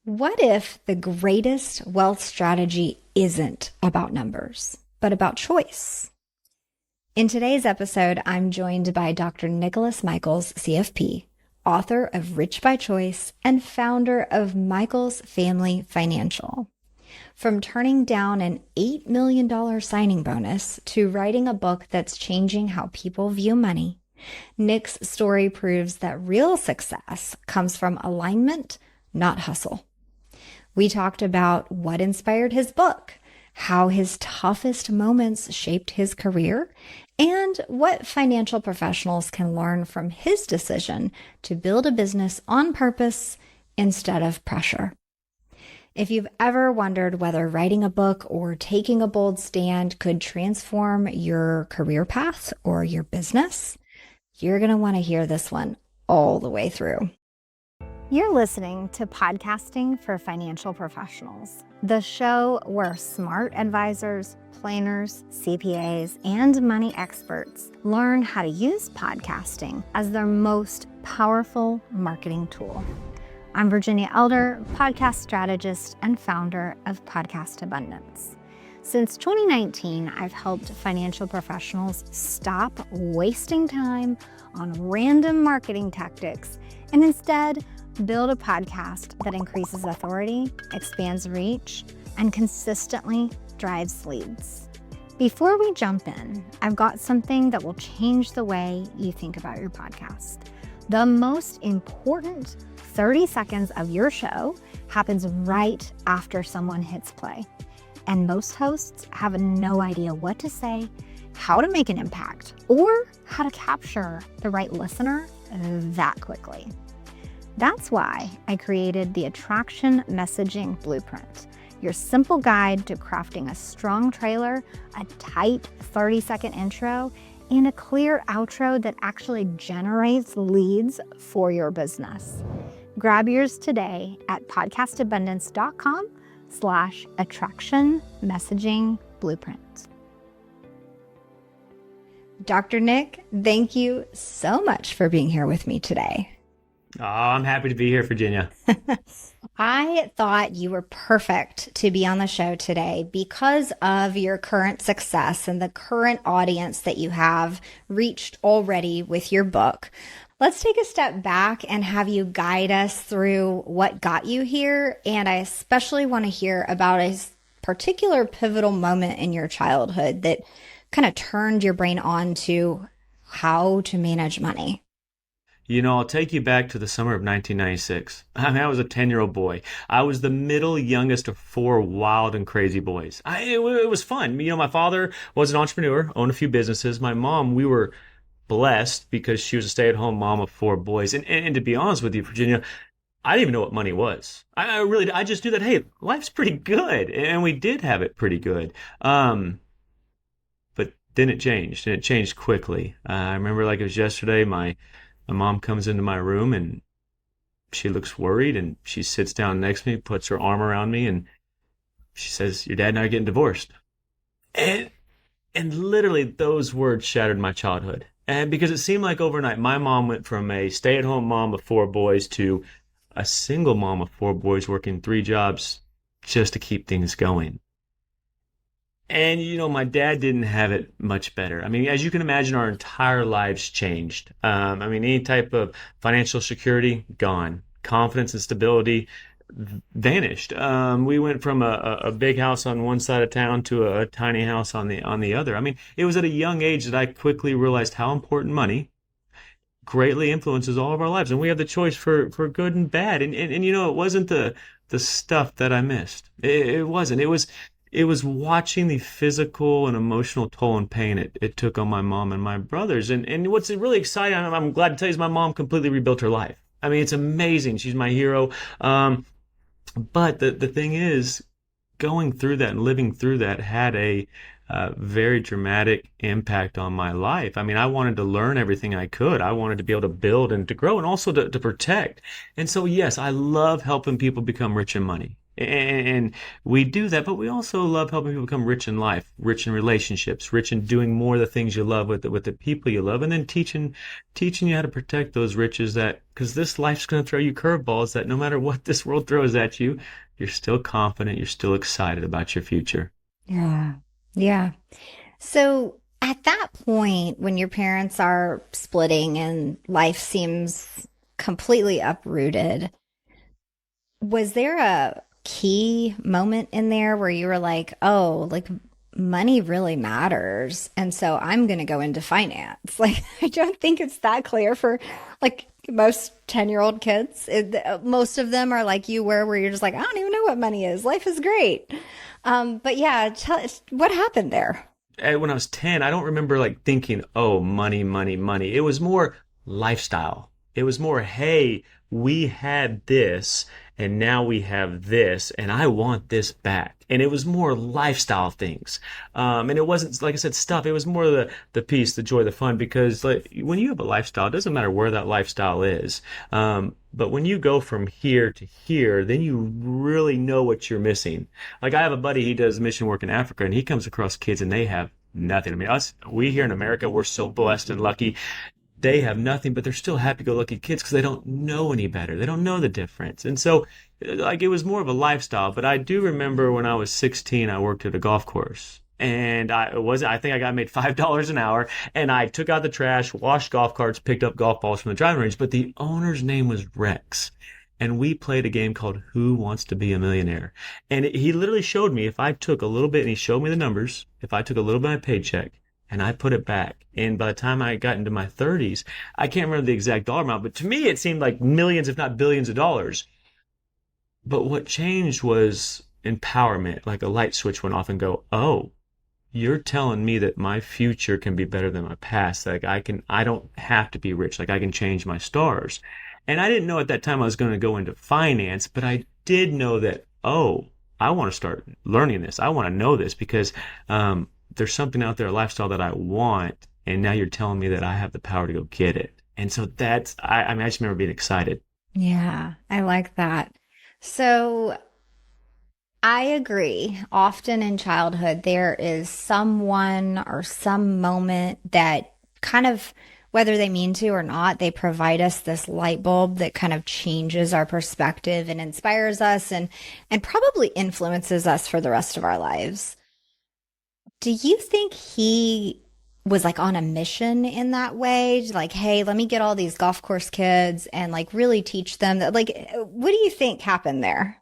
What if the greatest wealth strategy isn't about numbers, but about choice? In today's episode, I'm joined by Dr. Nicholas Michels, CFP, author of Rich by Choice and founder of Michels Family Financial. From turning down an $8 million signing bonus to writing a book that's changing how people view money, Nick's story proves that real success comes from alignment, not hustle. We talked about what inspired his book, how his toughest moments shaped his career, and what financial professionals can learn from his decision to build a business on purpose instead of pressure. If you've ever wondered whether writing a book or taking a bold stand could transform your career path or your business, you're going to want to hear this one all the way through. You're listening to Podcasting for Financial Professionals, the show where smart advisors, planners, CPAs, and money experts learn how to use podcasting as their most powerful marketing tool. I'm Virginia Elder, podcast strategist and founder of Podcast Abundance. Since 2019, I've helped financial professionals stop wasting time on random marketing tactics and instead build a podcast that increases authority, expands reach, and consistently drives leads. Before we jump in, I've got something that will change the way you think about your podcast. The most important 30 seconds of your show happens right after someone hits play. And most hosts have no idea what to say, how to make an impact, or how to capture the right listener that quickly. That's why I created the Attraction Messaging Blueprint, your simple guide to crafting a strong trailer, a tight 30-second intro, and a clear outro that actually generates leads for your business. Grab yours today at podcastabundance.com/attraction messaging blueprint. Dr. Nick, thank you so much for being here with me today. Oh, I'm happy to be here, Virginia. I thought you were perfect to be on the show today because of your current success and the current audience that you have reached already with your book. Let's take a step back and have you guide us through what got you here. And I especially want to hear about a particular pivotal moment in your childhood that kind of turned your brain on to how to manage money. You know, I'll take you back to the summer of 1996. I was a 10-year-old boy. I was the middle youngest of four wild and crazy boys. It was fun. You know, my father was an entrepreneur, owned a few businesses. My mom, we were blessed because she was a stay-at-home mom of four boys. And to be honest with you, Virginia, I didn't even know what money was. I just knew that, hey, life's pretty good. And we did have it pretty good. But then it changed, and it changed quickly. I remember like it was yesterday, my mom comes into my room and she looks worried and she sits down next to me, puts her arm around me, and she says, "Your dad and I are getting divorced." And literally those words shattered my childhood. And because it seemed like overnight, my mom went from a stay-at-home mom of four boys to a single mom of four boys working three jobs just to keep things going. And, you know, my dad didn't have it much better. I mean, as you can imagine, our entire lives changed. Any type of financial security, gone. Confidence and stability vanished. We went from a big house on one side of town to a tiny house on the other. I mean, it was at a young age that I quickly realized how important money greatly influences all of our lives. And we have the choice for good and bad. And you know, it wasn't the stuff that I missed. It wasn't. It was watching the physical and emotional toll and pain it took on my mom and my brothers. And what's really exciting, I'm glad to tell you, is my mom completely rebuilt her life. I mean, it's amazing. She's my hero. But the thing is, going through that and living through that had a very dramatic impact on my life. I mean, I wanted to learn everything I could. I wanted to be able to build and to grow and also to protect. And so, yes, I love helping people become rich in money. And we do that, but we also love helping people become rich in life, rich in relationships, rich in doing more of the things you love with the people you love, and then teaching you how to protect those riches that, because this life's going to throw you curveballs that no matter what this world throws at you, you're still confident, you're still excited about your future. Yeah. Yeah. So at that point, when your parents are splitting and life seems completely uprooted, was there a key moment in there where you were like, oh, like money really matters. And so I'm going to go into finance? Like, I don't think it's that clear for like most 10-year-old kids. Most of them are like you were, where you're just like, I don't even know what money is. Life is great. But yeah, what happened there? When I was 10, I don't remember like thinking, oh, money, money, money. It was more lifestyle. It was more, hey, we had this and now we have this and I want this back. And it was more lifestyle things. And it wasn't, like I said, stuff. It was more the peace, the joy, the fun, because like when you have a lifestyle, it doesn't matter where that lifestyle is. But when you go from here to here, then you really know what you're missing. Like I have a buddy, he does mission work in Africa, and he comes across kids and they have nothing. I mean, we here in America, we're so blessed and lucky. They have nothing, but they're still happy-go-lucky kids because they don't know any better. They don't know the difference. And so, like, it was more of a lifestyle. But I do remember when I was 16, I worked at a golf course. And I think I got made $5 an hour. And I took out the trash, washed golf carts, picked up golf balls from the driving range. But the owner's name was Rex. And we played a game called Who Wants to Be a Millionaire? And he literally showed me, if I took a little bit, and he showed me the numbers, if I took a little bit of my paycheck, and I put it back. And by the time I got into my 30s, I can't remember the exact dollar amount, but to me it seemed like millions, if not billions of dollars. But what changed was empowerment. Like a light switch went off and go, oh, you're telling me that my future can be better than my past. Like I don't have to be rich. Like I can change my stars. And I didn't know at that time I was going to go into finance, but I did know that, oh, I want to start learning this. I want to know this because, there's something out there, a lifestyle that I want, and now you're telling me that I have the power to go get it. And so I mean, I just remember being excited. Yeah, I like that. So I agree. Often in childhood, there is someone or some moment that kind of, whether they mean to or not, they provide us this light bulb that kind of changes our perspective and inspires us and probably influences us for the rest of our lives. Do you think he was like on a mission in that way? Like, hey, let me get all these golf course kids and like really teach them that, like, what do you think happened there?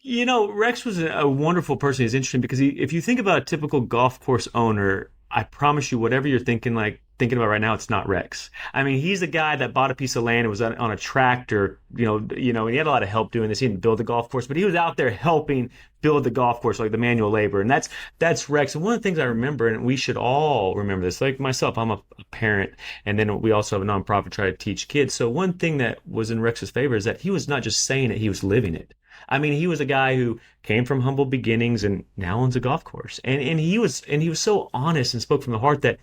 You know, Rex was a wonderful person. He's interesting because if you think about a typical golf course owner, I promise you, whatever you're thinking about right now, it's not Rex. I mean, he's the guy that bought a piece of land and was on a tractor, and he had a lot of help doing this. He didn't build the golf course, but he was out there helping build the golf course, like the manual labor. And that's Rex. And one of the things I remember, and we should all remember this, like myself, I'm a parent, and then we also have a nonprofit try to teach kids. So one thing that was in Rex's favor is that he was not just saying it, he was living it. I mean, he was a guy who came from humble beginnings and now owns a golf course. And he was so honest and spoke from the heart that,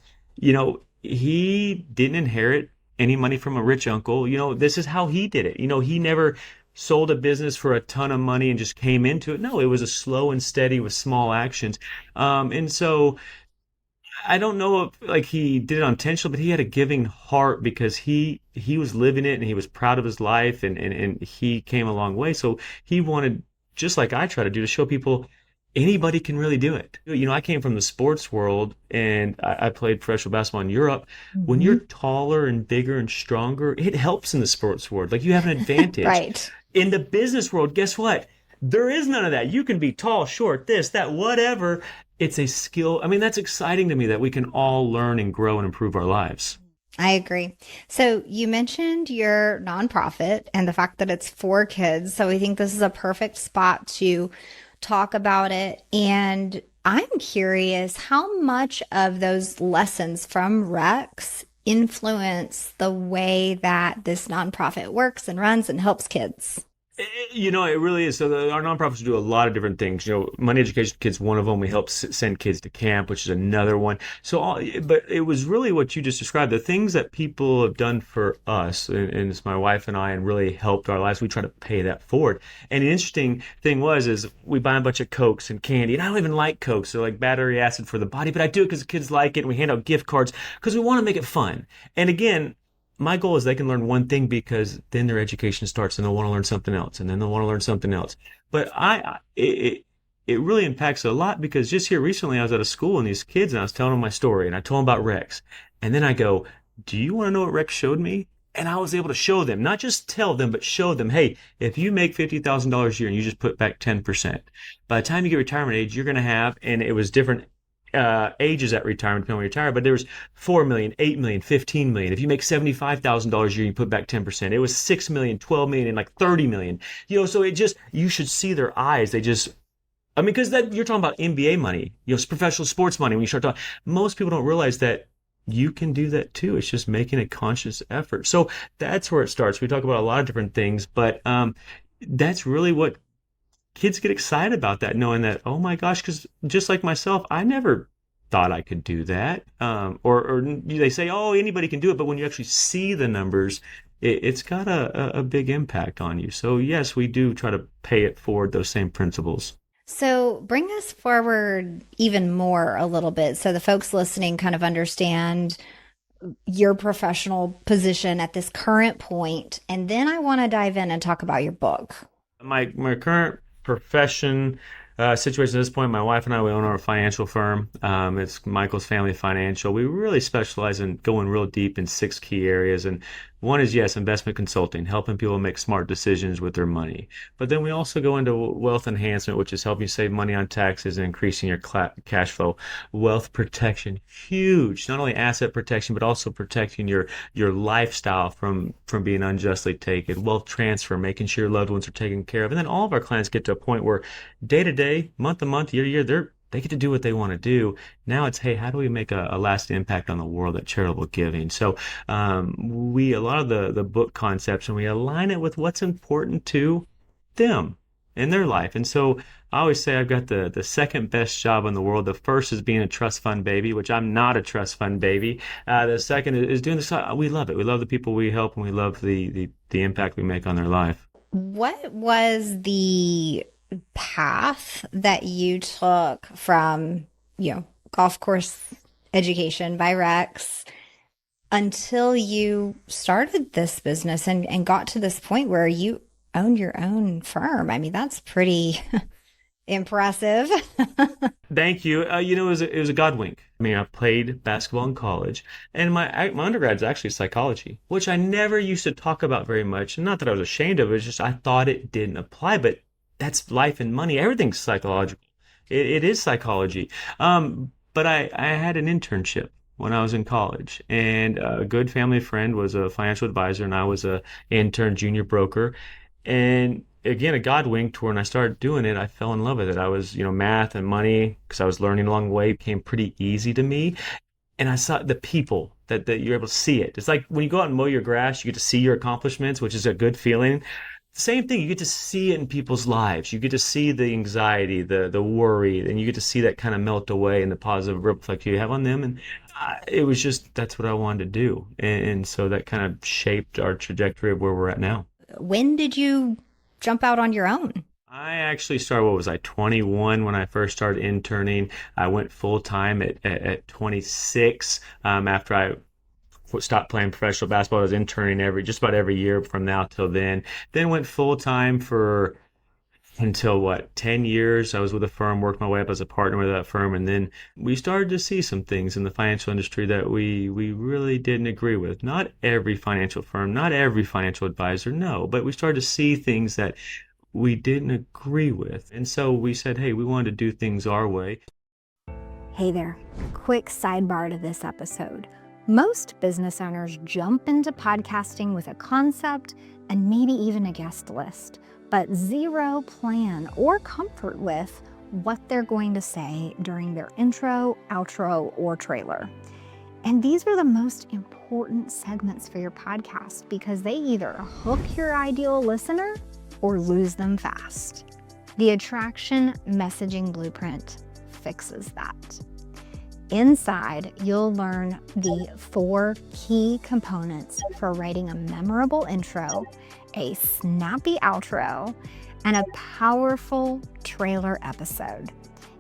he didn't inherit any money from a rich uncle. This is how he did it. He never sold a business for a ton of money and just came into it. No, it was a slow and steady with small actions. And so I don't know if like he did it unintentionally, but he had a giving heart because he was living it and he was proud of his life and he came a long way. So he wanted, just like I try to do, to show people anybody can really do it. I came from the sports world and I played professional basketball in Europe. When you're taller and bigger and stronger, it helps in the sports world. Like you have an advantage. Right. In the business world, guess what? There is none of that. You can be tall, short, this, that, whatever. It's a skill. I mean, that's exciting to me that we can all learn and grow and improve our lives. I agree. So you mentioned your nonprofit and the fact that it's for kids. So I think this is a perfect spot to talk about it. And I'm curious how much of those lessons from Rex influence the way that this nonprofit works and runs and helps kids. It really is. So our nonprofits do a lot of different things. Money Education Kids, one of them. We help send kids to camp, which is another one. But it was really what you just described. The things that people have done for us, and it's my wife and I, and really helped our lives. We try to pay that forward. And the interesting thing is we buy a bunch of Cokes and candy, and I don't even like Cokes. So like battery acid for the body, but I do it because the kids like it. And we hand out gift cards because we want to make it fun. And again, my goal is they can learn one thing because then their education starts and they'll want to learn something else and then they'll want to learn something else. But it really impacts a lot because just here recently I was at a school and these kids and I was telling them my story and I told them about Rex. And then I go, do you want to know what Rex showed me? And I was able to show them, not just tell them, but show them, hey, if you make $50,000 a year and you just put back 10%, by the time you get retirement age, you're going to have, and it was different ages at retirement, depending on when you retire, but there was 4 million, 8 million, 15 million. If you make $75,000 a year, you put back 10%. It was 6 million, 12 million, and like 30 million. So you should see their eyes. Because that you're talking about NBA money, it's professional sports money. When you start talking, most people don't realize that you can do that too. It's just making a conscious effort. So that's where it starts. We talk about a lot of different things, but that's really what kids get excited about, that knowing that, oh my gosh, because just like myself, I never thought I could do that. Or they say, oh, anybody can do it. But when you actually see the numbers, it's got a big impact on you. So yes, we do try to pay it forward, those same principles. So bring us forward even more a little bit so the folks listening kind of understand your professional position at this current point. And then I want to dive in and talk about your book. My current profession situation at this point, my wife and I, we own our financial firm. It's Michels Family Financial. We really specialize in going real deep in 6 key areas. And one is, yes, investment consulting, helping people make smart decisions with their money. But then we also go into wealth enhancement, which is helping you save money on taxes and increasing your cash flow. Wealth protection, huge. Not only asset protection, but also protecting your lifestyle from being unjustly taken. Wealth transfer, making sure your loved ones are taken care of. And then all of our clients get to a point where day to day, month to month, year to year, they get to do what they want to do. Now it's, hey, how do we make a lasting impact on the world at charitable giving? So a lot of the book concepts, and we align it with what's important to them in their life. And so I always say I've got the second best job in the world. The first is being a trust fund baby, which I'm not a trust fund baby. The second is doing this. We love it. We love the people we help, and we love the impact we make on their life. What was the path that you took from, golf course education by Rex until you started this business and got to this point where you owned your own firm? I mean, that's pretty impressive. Thank you. It was a God wink. I mean, I played basketball in college, and my undergrad is actually psychology, which I never used to talk about very much. Not that I was ashamed of it, it's just I thought it didn't apply, but that's life and money. Everything's psychological. It is psychology. But I had an internship when I was in college, and a good family friend was a financial advisor, and I was a intern junior broker. And again, a God wink to when I started doing it, I fell in love with it. I was, math and money, because I was learning along the way, became pretty easy to me. And I saw the people that you're able to see it. It's like when you go out and mow your grass, you get to see your accomplishments, which is a good feeling. Same thing, you get to see it in people's lives. You get to see the anxiety, the worry, and you get to see that kind of melt away and the positive ripple effect you have on them. And it was just, that's what I wanted to do. And so that kind of shaped our trajectory of where we're at now. When did you jump out on your own? I actually started, 21 when I first started interning. I went full time at 26 after I stopped playing professional basketball. I was interning just about every year from now till then. Then went full time until 10 years. I was with a firm, worked my way up as a partner with that firm, and then we started to see some things in the financial industry that we really didn't agree with. Not every financial firm, not every financial advisor, no, but we started to see things that we didn't agree with. And so we said, hey, we wanted to do things our way. Hey there, quick sidebar to this episode. Most business owners jump into podcasting with a concept and maybe even a guest list, but zero plan or comfort with what they're going to say during their intro, outro, or trailer. And these are the most important segments for your podcast because they either hook your ideal listener or lose them fast. The Attraction Messaging Blueprint fixes that. Inside, you'll learn the 4 key components for writing a memorable intro, a snappy outro, and a powerful trailer episode.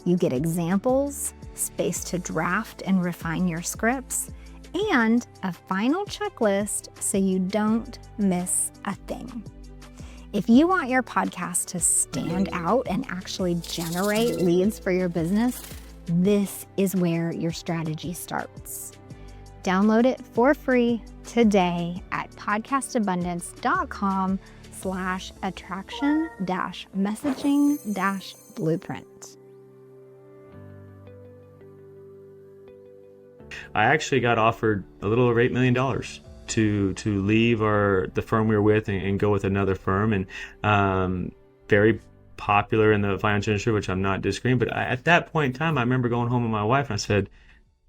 You get examples, space to draft and refine your scripts, and a final checklist so you don't miss a thing. If you want your podcast to stand out and actually generate leads for your business, this is where your strategy starts. Download it for free today at podcastabundance.com/attraction-messaging-blueprint. I actually got offered a little over $8 million to leave the firm we were with and go with another firm, and very popular in the financial industry, which I'm not disagreeing. But at that point in time, I remember going home with my wife and I said,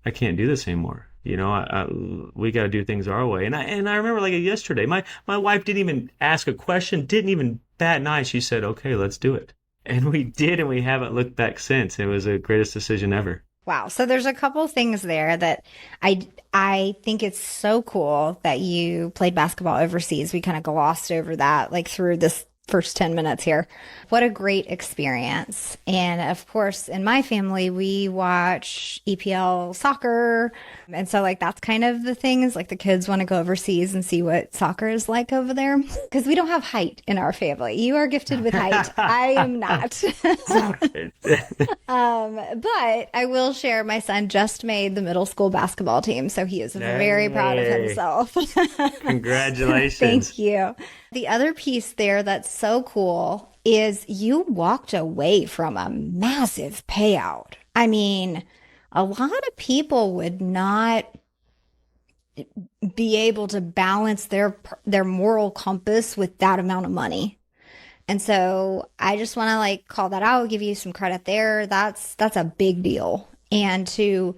I can't do this anymore. We got to do things our way. And I remember like yesterday, my wife didn't even ask a question, didn't even bat an eye. She said, okay, let's do it. And we did, and we haven't looked back since. It was the greatest decision ever. Wow. So there's a couple things there that I think it's so cool that you played basketball overseas. We kind of glossed over that like through this first 10 minutes here. What a great experience. And of course, in my family, we watch EPL soccer. And so like, that's kind of the thing is like the kids want to go overseas and see what soccer is like over there because we don't have height in our family. You are gifted with height. I am not. But I will share my son just made the middle school basketball team. So he is very proud of himself. Congratulations. Thank you. The other piece there that's so cool is you walked away from a massive payout. I mean, a lot of people would not be able to balance their moral compass with that amount of money. And so I just want to like call that out, give you some credit there. That's a big deal. And to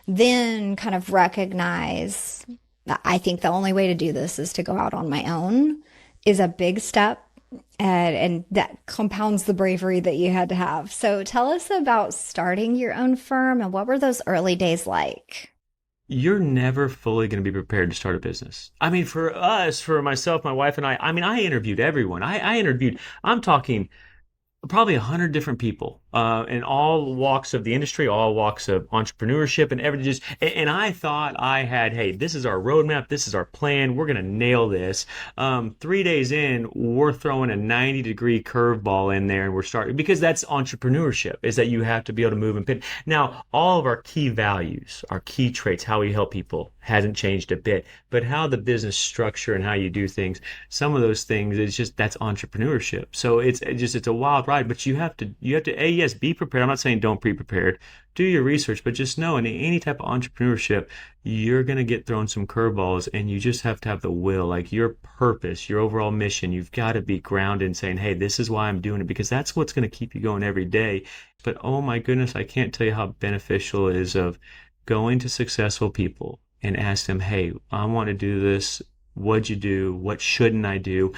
then kind of recognize, I think the only way to do this is to go out on my own is a big step, and that compounds the bravery that you had to have. So tell us about starting your own firm and what were those early days like? You're never fully going to be prepared to start a business. I mean, for us, for myself, my wife and I interviewed everyone. I'm talking probably 100 different people in all walks of the industry, all walks of entrepreneurship and everything. And I thought I had, hey, this is our roadmap. This is our plan. We're going to nail this. 3 days in, we're throwing a 90-degree curveball in there and we're starting because that's entrepreneurship is that you have to be able to move and pivot. Now, all of our key values, our key traits, how we help people hasn't changed a bit, but how the business structure and how you do things, some of those things, it's just, that's entrepreneurship. So it's a wild ride, but you have to, yes, be prepared. I'm not saying don't be prepared. Do your research, but just know in any type of entrepreneurship, you're going to get thrown some curveballs and you just have to have the will, like your purpose, your overall mission. You've got to be grounded in saying, hey, this is why I'm doing it because that's what's going to keep you going every day. But oh my goodness, I can't tell you how beneficial it is of going to successful people and ask them, hey, I want to do this. What'd you do? What shouldn't I do?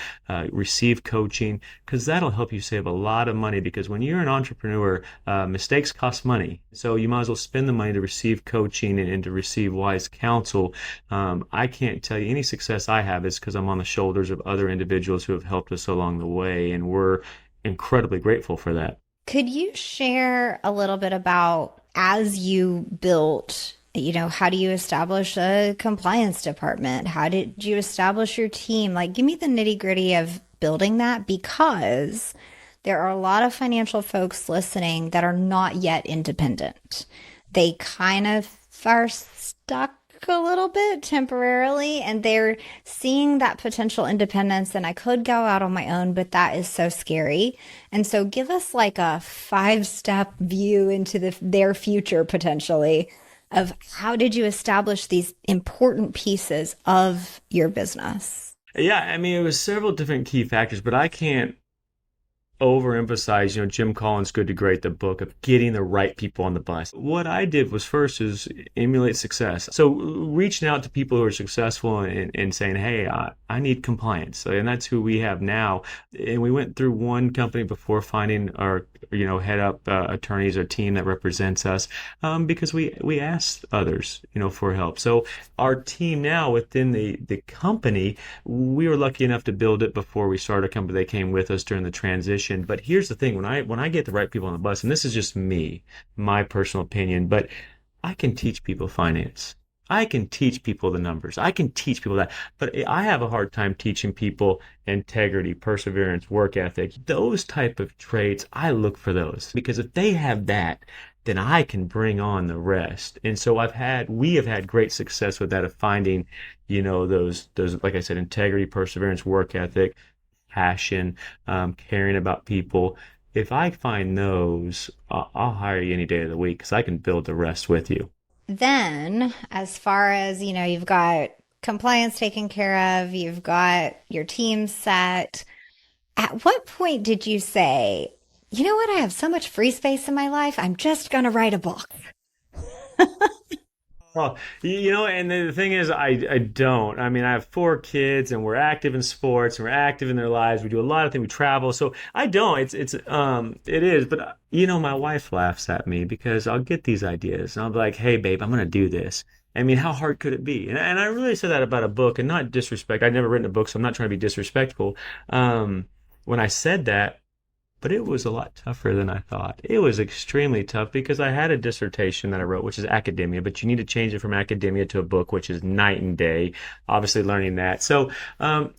Receive coaching, because that'll help you save a lot of money. Because when you're an entrepreneur, mistakes cost money. So you might as well spend the money to receive coaching and to receive wise counsel. I can't tell you any success I have is because I'm on the shoulders of other individuals who have helped us along the way. And we're incredibly grateful for that. Could you share a little bit about as you built, how do you establish a compliance department? How did you establish your team? Like, give me the nitty gritty of building that, because there are a lot of financial folks listening that are not yet independent. They kind of are stuck a little bit temporarily and they're seeing that potential independence and I could go out on my own, but that is so scary. And so give us like a 5-step view into their future potentially of how did you establish these important pieces of your business? Yeah, I mean, it was several different key factors, but I can't overemphasize, Jim Collins' Good to Great, the book of getting the right people on the bus. What I did was first is emulate success. So reaching out to people who are successful and saying, hey, I need compliance. And that's who we have now. And we went through one company before finding our, head up attorneys or team that represents us, because we asked others, for help. So our team now within the company, we were lucky enough to build it before we started a company. They came with us during the transition. But here's the thing, when I get the right people on the bus, and this is just me, my personal opinion, but I can teach people finance. I can teach people the numbers. I can teach people that. But I have a hard time teaching people integrity, perseverance, work ethic. Those type of traits, I look for those. Because if they have that, then I can bring on the rest. And so we have had great success with that, of finding, those, like I said, integrity, perseverance, work ethic, passion, caring about people. If I find those, I'll hire you any day of the week because I can build the rest with you. Then, as far as, you've got compliance taken care of, you've got your team set. At what point did you say, you know what? I have so much free space in my life. I'm just going to write a book. Well, and the thing is, I don't. I mean, I have 4 kids, and we're active in sports, and we're active in their lives. We do a lot of things. We travel, so I don't. It is. But my wife laughs at me because I'll get these ideas, and I'll be like, "Hey, babe, I'm gonna do this." I mean, how hard could it be? And I really said that about a book, and not disrespect. I've never written a book, so I'm not trying to be disrespectful. When I said that. But it was a lot tougher than I thought. It was extremely tough because I had a dissertation that I wrote, which is academia, but you need to change it from academia to a book, which is night and day, obviously learning that. So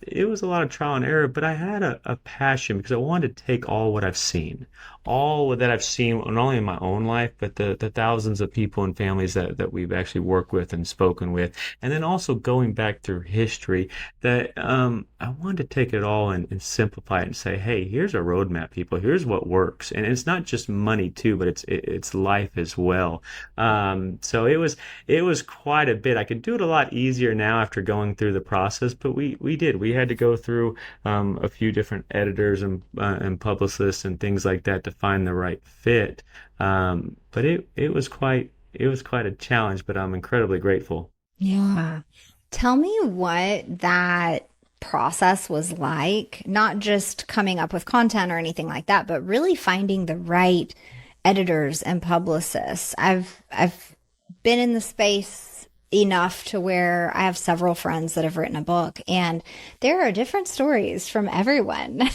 it was a lot of trial and error, but I had a passion because I wanted to take all what I've seen, all that I've seen, not only in my own life, but the thousands of people and families that we've actually worked with and spoken with. And then also going back through history, that I wanted to take it all and simplify it and say, hey, here's a roadmap, people. Here's what works. And it's not just money too, but it's life as well. So it was quite a bit. I could do it a lot easier now after going through the process, but we did. We had to go through a few different editors and publicists and things like that to find the right fit. But it was quite a challenge, but I'm incredibly grateful. Yeah. Tell me what that process was like, not just coming up with content or anything like that, but really finding the right editors and publicists. I've been in the space enough to where I have several friends that have written a book, and there are different stories from everyone.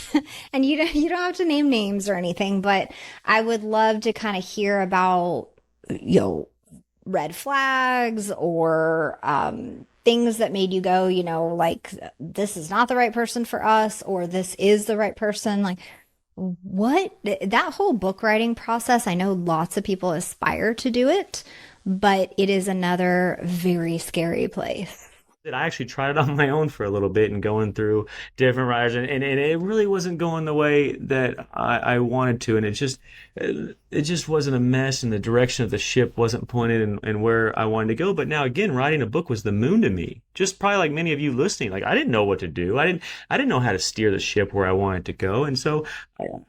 And you don't have to name names or anything, but I would love to kind of hear about, red flags or things that made you go, like, this is not the right person for us, or this is the right person. Like, what that whole book writing process, I know lots of people aspire to do it, but it is another very scary place. I actually tried it on my own for a little bit and going through different writers, and it really wasn't going the way that I wanted to, and it just wasn't a mess, and the direction of the ship wasn't pointed in where I wanted to go. But now again, writing a book was the moon to me. Just probably like many of you listening, like I didn't know what to do. I didn't know how to steer the ship where I wanted to go, and so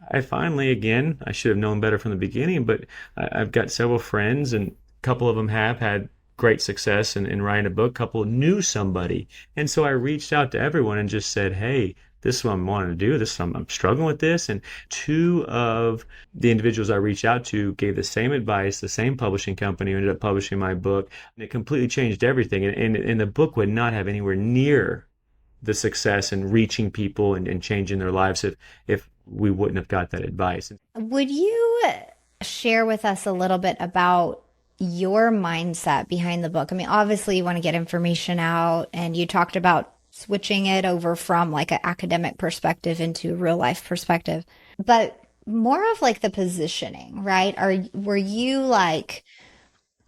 I finally, again, I should have known better from the beginning. But I've got several friends, and a couple of them have had great success in writing a book. Couple knew somebody, and so I reached out to everyone and just said, hey, this is what I'm wanting to do. I'm struggling with this. And 2 of the individuals I reached out to gave the same advice, the same publishing company who ended up publishing my book, and it completely changed everything. And the book would not have anywhere near the success in reaching people and changing their lives if we wouldn't have got that advice. Would you share with us a little bit about your mindset behind the book? I mean, obviously you want to get information out, and you talked about switching it over from like an academic perspective into a real life perspective, but more of like the positioning, right? Were you like,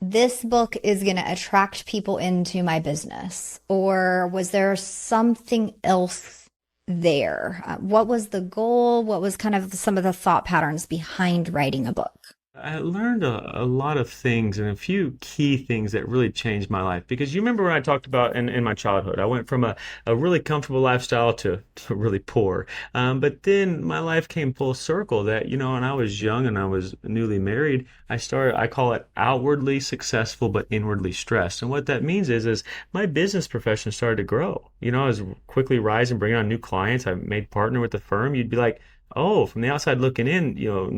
this book is going to attract people into my business, or was there something else there? What was the goal? What was kind of some of the thought patterns behind writing a book? I learned a lot of things and a few key things that really changed my life. Because you remember when I talked about in my childhood, I went from a really comfortable lifestyle to really poor. But then my life came full circle that, when I was young and I was newly married, I call it outwardly successful, but inwardly stressed. And what that means is my business profession started to grow. I was quickly rising, bringing on new clients. I made partner with the firm. You'd be like, oh, from the outside looking in,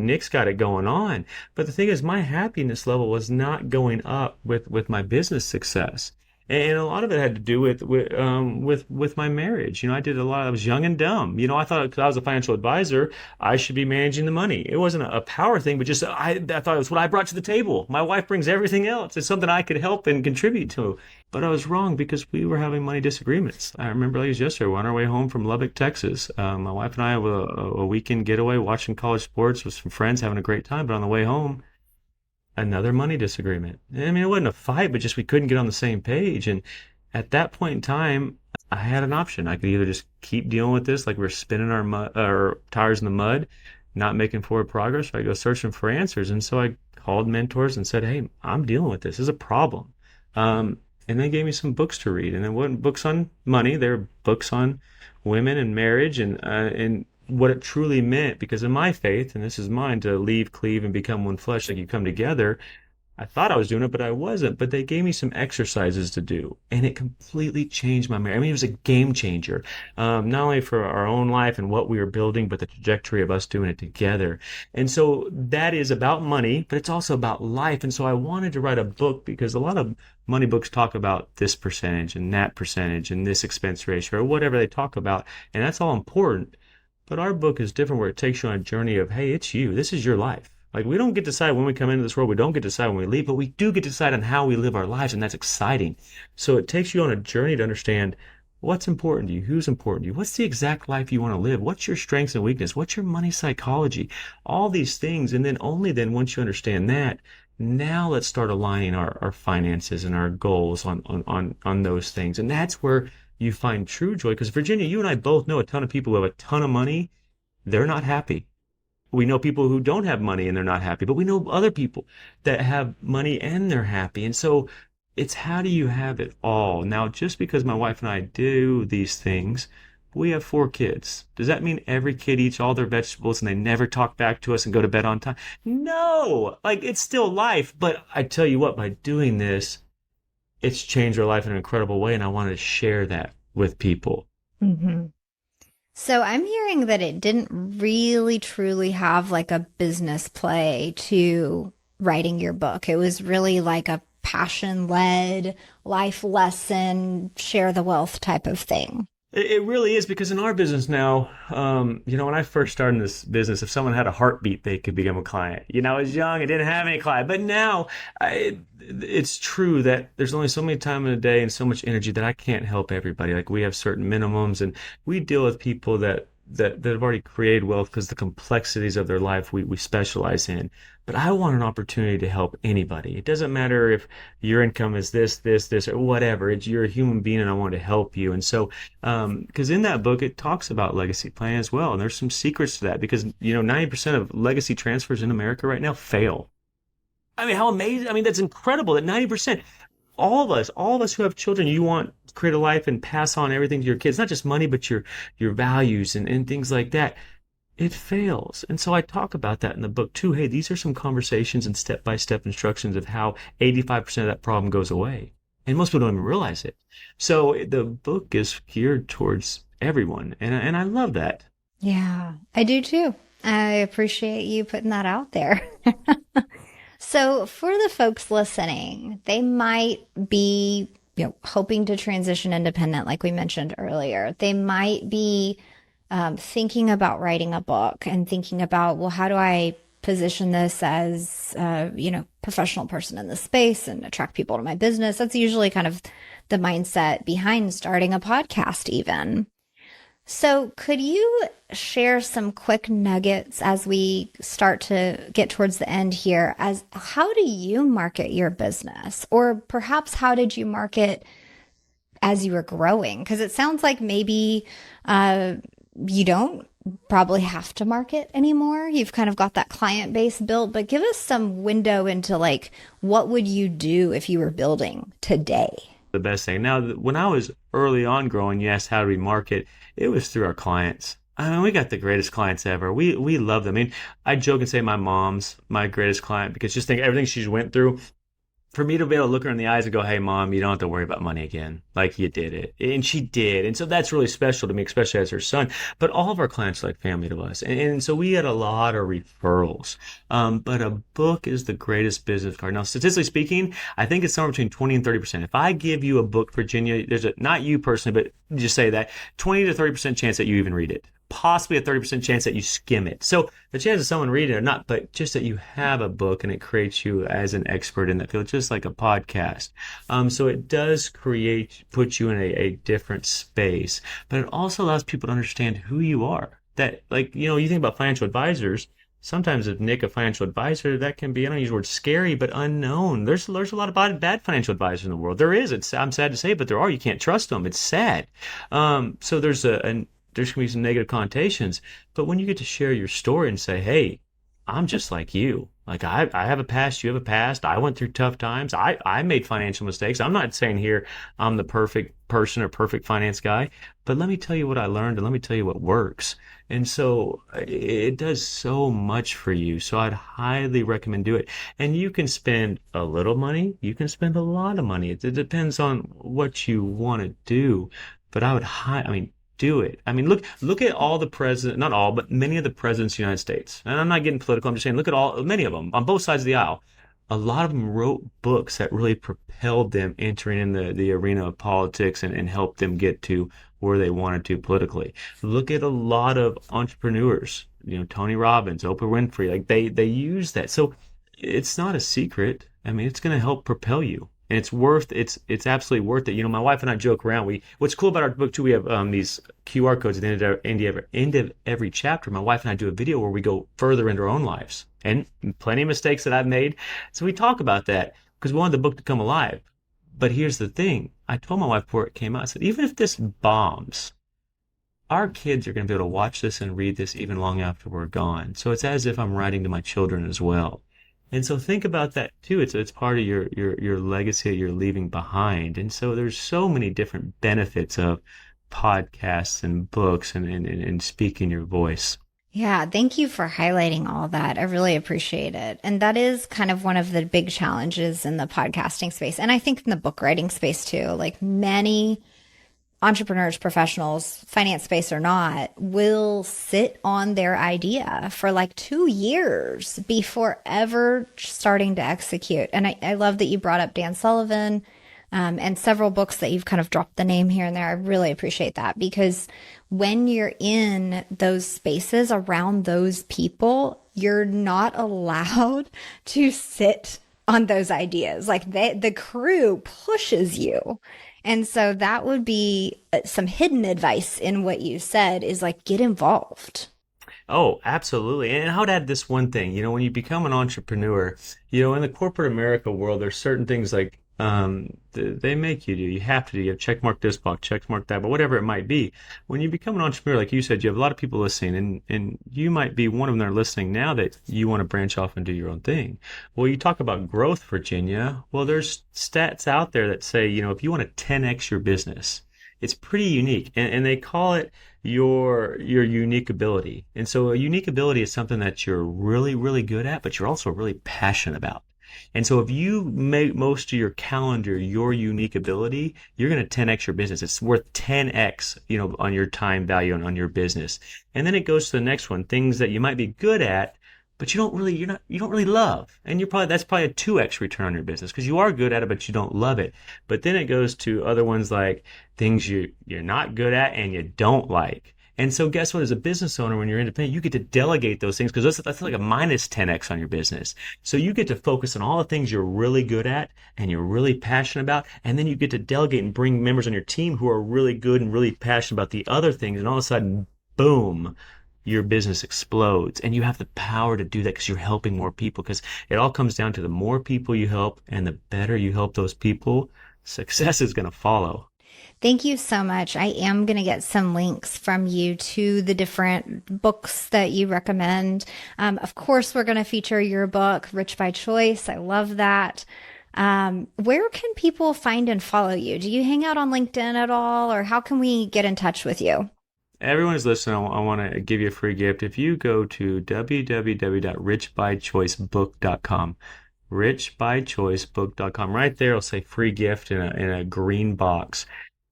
Nick's got it going on. But the thing is, my happiness level was not going up with my business success. And a lot of it had to do with my marriage. I did a lot. I was young and dumb. I thought because I was a financial advisor, I should be managing the money. It wasn't a power thing, but just I thought it was what I brought to the table. My wife brings everything else. It's something I could help and contribute to. But I was wrong because we were having money disagreements. I remember like it was yesterday. We're on our way home from Lubbock, Texas. My wife and I have a weekend getaway, watching college sports with some friends, having a great time. But on the way home, another money disagreement. I mean, it wasn't a fight, but just we couldn't get on the same page. And at that point in time, I had an option. I could either just keep dealing with this, like we're spinning our tires in the mud, not making forward progress, or I go searching for answers. And so I called mentors and said, "Hey, I'm dealing with this. This is a problem." And they gave me some books to read, and it wasn't books on money. They were books on women and marriage and what it truly meant. Because in my faith, and this is mine, to leave, cleave, and become one flesh, like you come together. I thought I was doing it, but I wasn't. But they gave me some exercises to do, and it completely changed my marriage. I mean, it was a game changer, not only for our own life and what we were building, but the trajectory of us doing it together. And so that is about money, but it's also about life. And so I wanted to write a book because a lot of money books talk about this percentage and that percentage and this expense ratio or whatever they talk about, and that's all important. But our book is different where it takes you on a journey of, hey, it's you. This is your life. Like we don't get to decide when we come into this world. We don't get to decide when we leave, but we do get to decide on how we live our lives, and that's exciting. So it takes you on a journey to understand what's important to you, who's important to you, what's the exact life you want to live, what's your strengths and weakness, what's your money psychology, all these things. And then only then, once you understand that, now let's start aligning our finances and our goals on those things. And that's where you find true joy. Because Virginia, you and I both know a ton of people who have a ton of money. They're not happy. We know people who don't have money and they're not happy, but we know other people that have money and they're happy. And so it's how do you have it all? Now, just because my wife and I do these things, we have 4 kids. Does that mean every kid eats all their vegetables and they never talk back to us and go to bed on time? No, like it's still life. But I tell you what, by doing this, it's changed our life in an incredible way. And I wanted to share that with people. Mm-hmm. So I'm hearing that it didn't really truly have like a business play to writing your book. It was really like a passion-led life lesson, share the wealth type of thing. It really is because in our business now, when I first started in this business, if someone had a heartbeat, they could become a client. I was young, I didn't have any client, but now it's true that there's only so many time in a day and so much energy that I can't help everybody. Like we have certain minimums, and we deal with people that have already created wealth because the complexities of their life we specialize in. But I want an opportunity to help anybody. It doesn't matter if your income is this, or whatever. You're a human being and I want to help you. And so, because in that book, it talks about legacy planning as well. And there's some secrets to that because, 90% of legacy transfers in America right now fail. I mean, how amazing. I mean, that's incredible that 90%, all of us who have children, you want to create a life and pass on everything to your kids, not just money, but your values and things like that. It fails. And so I talk about that in the book too. Hey, these are some conversations and step-by-step instructions of how 85% of that problem goes away. And most people don't even realize it. So the book is geared towards everyone. And I love that. Yeah, I do too. I appreciate you putting that out there. So for the folks listening, they might be, hoping to transition independent, like we mentioned earlier. They might be thinking about writing a book and thinking about, well, how do I position this as, professional person in this space and attract people to my business? That's usually kind of the mindset behind starting a podcast even. So could you share some quick nuggets as we start to get towards the end here as how do you market your business? Or perhaps how did you market as you were growing? Because it sounds like maybe you don't probably have to market anymore. You've kind of got that client base built, but give us some window into like, what would you do if you were building today? The best thing. Now, when I was early on growing, you asked how do we market? It was through our clients. I mean, we got the greatest clients ever. We love them. I mean, I joke and say my mom's my greatest client because just think everything she's went through, for me to be able to look her in the eyes and go, hey, mom, you don't have to worry about money again. Like you did it. And she did. And so that's really special to me, especially as her son. But all of our clients are like family to us. And so we had a lot of referrals. But a book is the greatest business card. Now, statistically speaking, I think it's somewhere between 20 and 30%. If I give you a book, Virginia, there's a, not you personally, but just say that 20 to 30% chance that you even read it. Possibly a 30% chance that you skim it. So the chance of someone reading it or not, but just that you have a book and it creates you as an expert in that field, just like a podcast. So it does put you in a different space, but it also allows people to understand who you are. That, like, you think about financial advisors. Sometimes if Nick, a financial advisor, that can be, I don't use the word scary, but unknown. There's a lot of bad financial advisors in the world. There is. I'm sad to say, but there are. You can't trust them. It's sad. So there's there's going to be some negative connotations. But when you get to share your story and say, hey, I'm just like you. Like I have a past, you have a past. I went through tough times. I made financial mistakes. I'm not saying here I'm the perfect person or perfect finance guy, but let me tell you what I learned and let me tell you what works. And so it does so much for you. So I'd highly recommend do it. And you can spend a little money. You can spend a lot of money. It depends on what you want to do. But do it. I mean, look at all the presidents, not all, but many of the presidents of the United States. And I'm not getting political. I'm just saying, look at many of them on both sides of the aisle. A lot of them wrote books that really propelled them entering in the arena of politics and helped them get to where they wanted to politically. Look at a lot of entrepreneurs, Tony Robbins, Oprah Winfrey, like they use that. So it's not a secret. I mean, it's going to help propel you. And it's absolutely worth it. My wife and I joke around. What's cool about our book too, we have these QR codes at the end of every chapter. My wife and I do a video where we go further into our own lives and plenty of mistakes that I've made. So we talk about that because we wanted the book to come alive. But here's the thing. I told my wife before it came out, I said, even if this bombs, our kids are going to be able to watch this and read this even long after we're gone. So it's as if I'm writing to my children as well. And so think about that too. It's part of your legacy that you're leaving behind. And so there's so many different benefits of podcasts and books and speaking your voice. Yeah, thank you for highlighting all that. I really appreciate it. And that is kind of one of the big challenges in the podcasting space. And I think in the book writing space too, like many entrepreneurs, professionals, finance space or not, will sit on their idea for like 2 years before ever starting to execute. And I love that you brought up Dan Sullivan and several books that you've kind of dropped the name here and there. I really appreciate that because when you're in those spaces around those people, you're not allowed to sit on those ideas. Like the crew pushes you. And so that would be some hidden advice in what you said is like, get involved. Oh, absolutely. And I would add this one thing, when you become an entrepreneur, in the corporate America world, there's certain things like they make you do. You have to do. You have check mark this box, check mark that, but whatever it might be. When you become an entrepreneur, like you said, you have a lot of people listening, and you might be one of them that are listening now that you want to branch off and do your own thing. Well, you talk about growth, Virginia. Well, there's stats out there that say, if you want to 10x your business, it's pretty unique, and they call it your unique ability. And so a unique ability is something that you're really, really good at, but you're also really passionate about. And so if you make most of your calendar your unique ability, you're going to 10x your business. It's worth 10x, on your time value and on your business. And then it goes to the next one, things that you might be good at, but you don't really love. And that's probably a 2x return on your business because you are good at it, but you don't love it. But then it goes to other ones like things you're not good at and you don't like. And so guess what? As a business owner, when you're independent, you get to delegate those things because that's like a minus 10x on your business. So you get to focus on all the things you're really good at and you're really passionate about. And then you get to delegate and bring members on your team who are really good and really passionate about the other things. And all of a sudden, boom, your business explodes. And you have the power to do that because you're helping more people, because it all comes down to the more people you help and the better you help those people, success is going to follow. Thank you so much. I am going to get some links from you to the different books that you recommend. Of course, we're going to feature your book, Rich by Choice. I love that. Where can people find and follow you? Do you hang out on LinkedIn at all, or how can we get in touch with you? Everyone who's listening, I want to give you a free gift. If you go to www.richbychoicebook.com, richbychoicebook.com, right there it'll say free gift in a green box.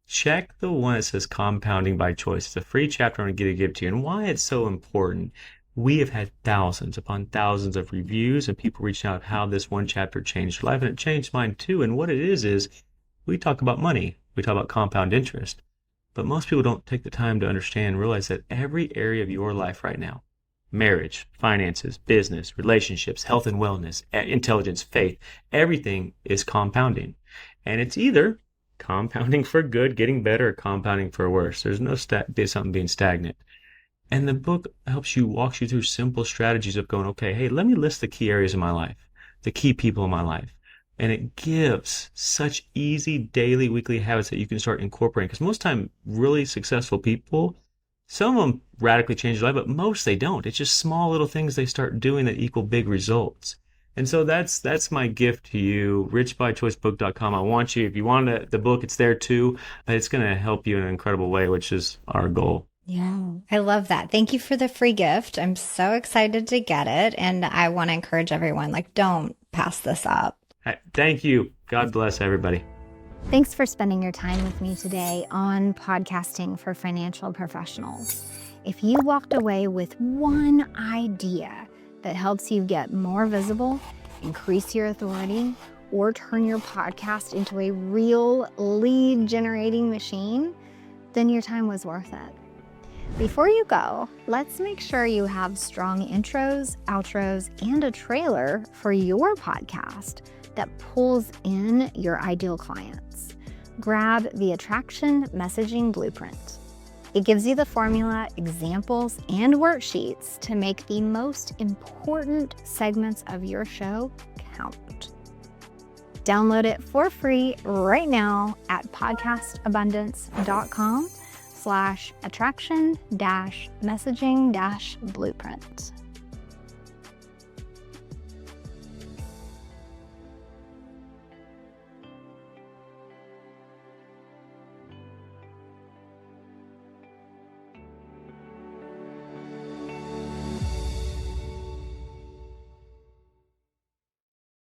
Check the one that says Compounding by Choice. It's a free chapter I'm going to give to you. And why it's so important, we have had thousands upon thousands of reviews and people reaching out how this one chapter changed their life, and it changed mine too. And what it is we talk about money. We talk about compound interest. But most people don't take the time to understand and realize that every area of your life right now, marriage, finances, business, relationships, health and wellness, intelligence, faith, everything is compounding. And it's either compounding for good, getting better, or compounding for worse. There's no something being stagnant. And the book walks you through simple strategies of going, okay, hey, let me list the key areas of my life, the key people in my life. And it gives such easy daily, weekly habits that you can start incorporating. Because most time, really successful people, some of them radically change their life, but most they don't. It's just small little things they start doing that equal big results. And so that's my gift to you, richbychoicebook.com. I want you, if you want the book, it's there too, but it's going to help you in an incredible way, which is our goal. Yeah, I love that. Thank you for the free gift. I'm so excited to get it. And I want to encourage everyone, don't pass this up. Thank you. God bless everybody. Thanks for spending your time with me today on Podcasting for Financial Professionals. If you walked away with one idea that helps you get more visible, increase your authority, or turn your podcast into a real lead generating machine, then your time was worth it. Before you go, let's make sure you have strong intros, outros, and a trailer for your podcast that pulls in your ideal clients. Grab the Attraction Messaging Blueprint. It gives you the formula, examples, and worksheets to make the most important segments of your show count. Download it for free right now at podcastabundance.com/attraction-messaging-blueprint.